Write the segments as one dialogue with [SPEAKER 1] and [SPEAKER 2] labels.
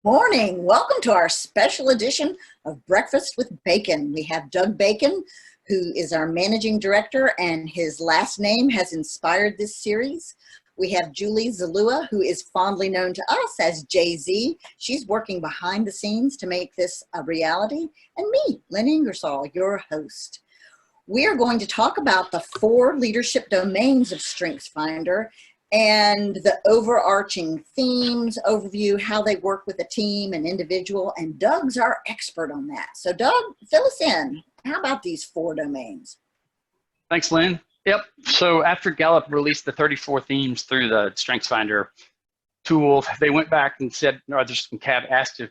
[SPEAKER 1] Morning. Welcome to our special edition of Breakfast with Bacon. We have Doug Bacon, who is our managing director, and his last name has inspired this series. We have Julie Zalua, who is fondly known to us as Jay-Z. She's working behind the scenes to make this a reality. And me, Lynn Ingersoll, your host. We are going to talk about the 4 leadership domains of StrengthsFinder and the overarching themes, overview, how they work with a team and individual, and Doug's our expert on that. So Doug, fill us in. How about these 4 domains?
[SPEAKER 2] Thanks, Lynn. Yep. So after Gallup released the 34 themes through the StrengthsFinder tool, they went back and said, no, there's some asked a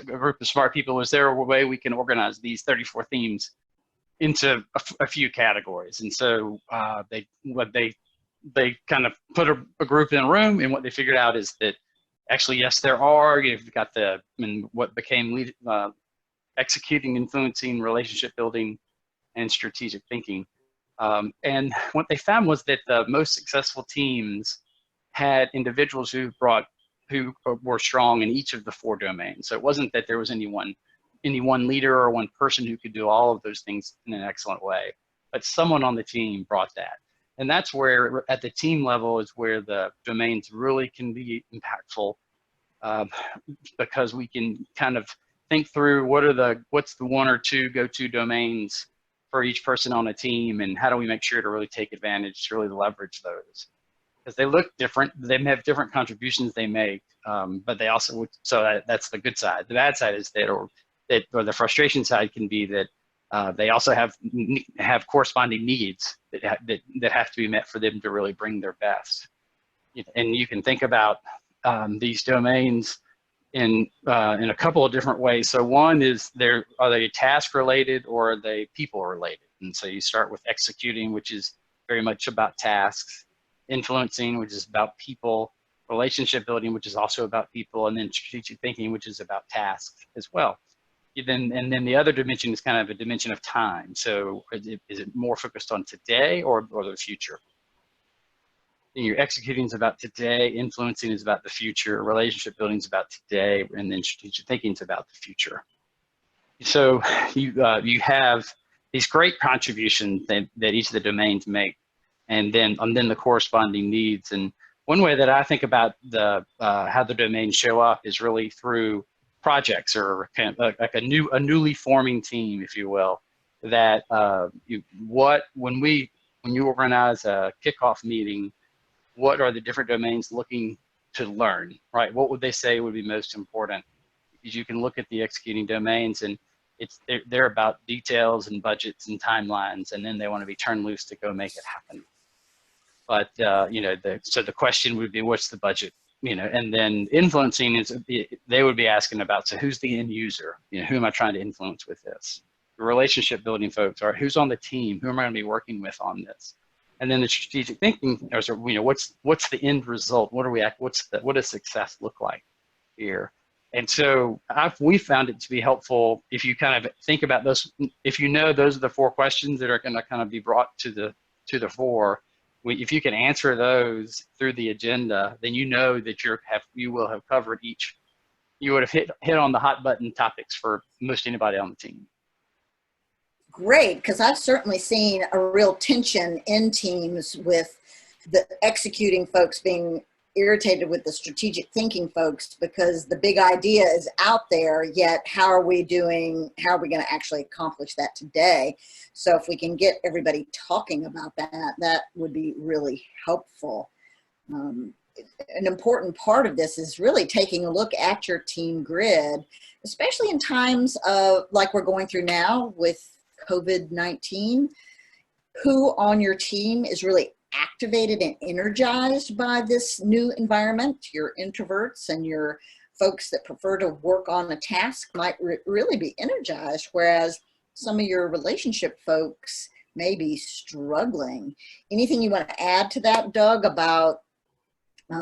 [SPEAKER 2] group of smart people, is there a way we can organize these 34 themes into a few categories? And so they kind of put a group in a room, and what they figured out is that actually, yes, there are. You've got what became executing, influencing, relationship building, and strategic thinking. And what they found was that the most successful teams had individuals who were strong in each of the 4 domains. So it wasn't that there was any one leader or one person who could do all of those things in an excellent way, but someone on the team brought that. And that's where, at the team level, is where the domains really can be impactful, because we can kind of think through what's the 1 or 2 go-to domains for each person on a team, and how do we make sure to really take advantage, to really leverage those, because they look different. They have different contributions they make, but they also, that's the good side. The bad side is or the frustration side can be that they also have corresponding needs that have to be met for them to really bring their best. And you can think about these domains in a couple of different ways. So one is, are they task related or are they people related? And so you start with executing, which is very much about tasks; influencing, which is about people; relationship building, which is also about people; and then strategic thinking, which is about tasks as well. And then the other dimension is kind of a dimension of time. So is it more focused on today or the future? And your executing is about today, influencing is about the future, relationship building is about today, and then strategic thinking is about the future. So you have these great contributions that each of the domains make, and then the corresponding needs. And one way that I think about how the domains show up is really through projects, or kind of like a newly forming team, if you will. That when you organize a kickoff meeting, what are the different domains looking to learn, right? What would they say would be most important? Because you can look at the executing domains, and they're about details and budgets and timelines, and then they want to be turned loose to go make it happen. But so the question would be, what's the budget? And then influencing they would be asking about, so who's the end user? Who am I trying to influence with this? The relationship building folks are, who's on the team? Who am I going to be working with on this? And then the strategic thinking, what's the end result? What does success look like here? And so we found it to be helpful if you kind of think about those. If those are the 4 questions that are going to kind of be brought to the fore. If you can answer those through the agenda, then that you will have covered each. You would have hit on the hot button topics for most anybody on the team.
[SPEAKER 1] Great, because I've certainly seen a real tension in teams with the executing folks being irritated with the strategic thinking folks, because the big idea is out there, yet how are we going to actually accomplish that today? So if we can get everybody talking about that would be really helpful. An important part of this is really taking a look at your team grid, especially in times of like we're going through now with COVID-19. Who on your team is really activated and energized by this new environment? Your introverts and your folks that prefer to work on a task might really be energized, whereas some of your relationship folks may be struggling. Anything you want to add to that, Doug, about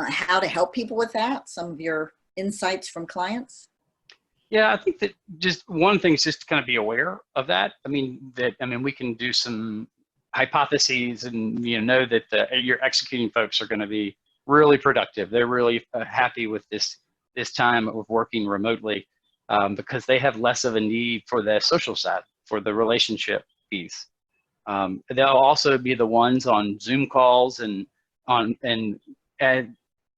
[SPEAKER 1] how to help people with that? Some of your insights from clients?
[SPEAKER 2] Yeah, I think that just one thing is just to kind of be aware of that. We can do some hypotheses and know that your executing folks are going to be really productive. They're really happy with this this time of working remotely, because they have less of a need for the social side, for the relationship piece. They'll also be the ones on Zoom calls and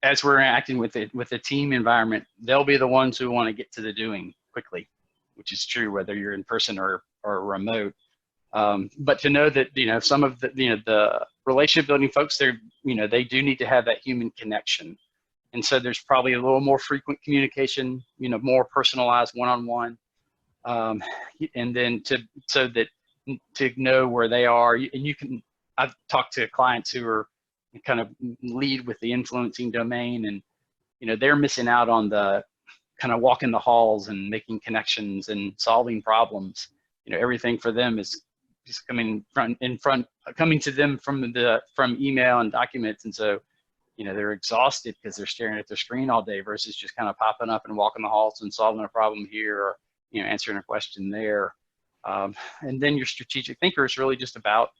[SPEAKER 2] as we're interacting with the team environment, they'll be the ones who want to get to the doing quickly, which is true whether you're in person or remote. But to know that, some of the relationship building folks, they do need to have that human connection. And so there's probably a little more frequent communication, more personalized one-on-one. And then to know where they are, and I've talked to clients who are kind of lead with the influencing domain, and they're missing out on the kind of walking the halls and making connections and solving problems. Everything for them is coming to them from email and documents, and so they're exhausted because they're staring at their screen all day versus just kind of popping up and walking the halls and solving a problem here, or answering a question there. And then your strategic thinker is really just about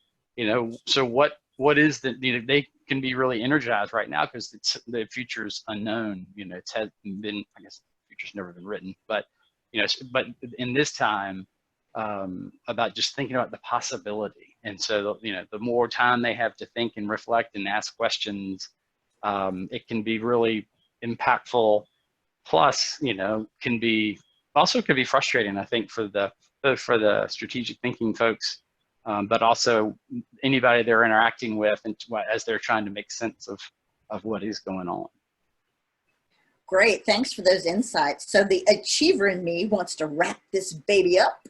[SPEAKER 2] so what is that they can be really energized right now because the future is unknown. It's had been, I guess the future's never been written, but but in this time, about just thinking about the possibility. And so the more time they have to think and reflect and ask questions, it can be really impactful. Plus, can be frustrating, I think, for the strategic thinking folks, but also anybody they're interacting with, and as they're trying to make sense of what is going on.
[SPEAKER 1] Great, thanks for those insights. So the achiever in me wants to wrap this baby up,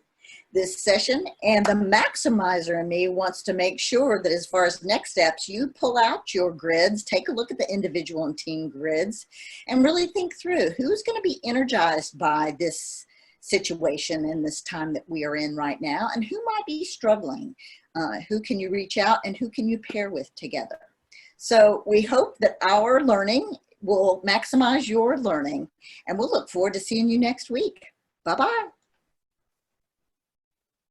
[SPEAKER 1] this session, and the maximizer in me wants to make sure that as far as next steps, you pull out your grids, take a look at the individual and team grids, and really think through who's going to be energized by this situation in this time that we are in right now, and who might be struggling. Who can you reach out and who can you pair with together? So we hope that our learning will maximize your learning, and we'll look forward to seeing you next week. Bye-bye.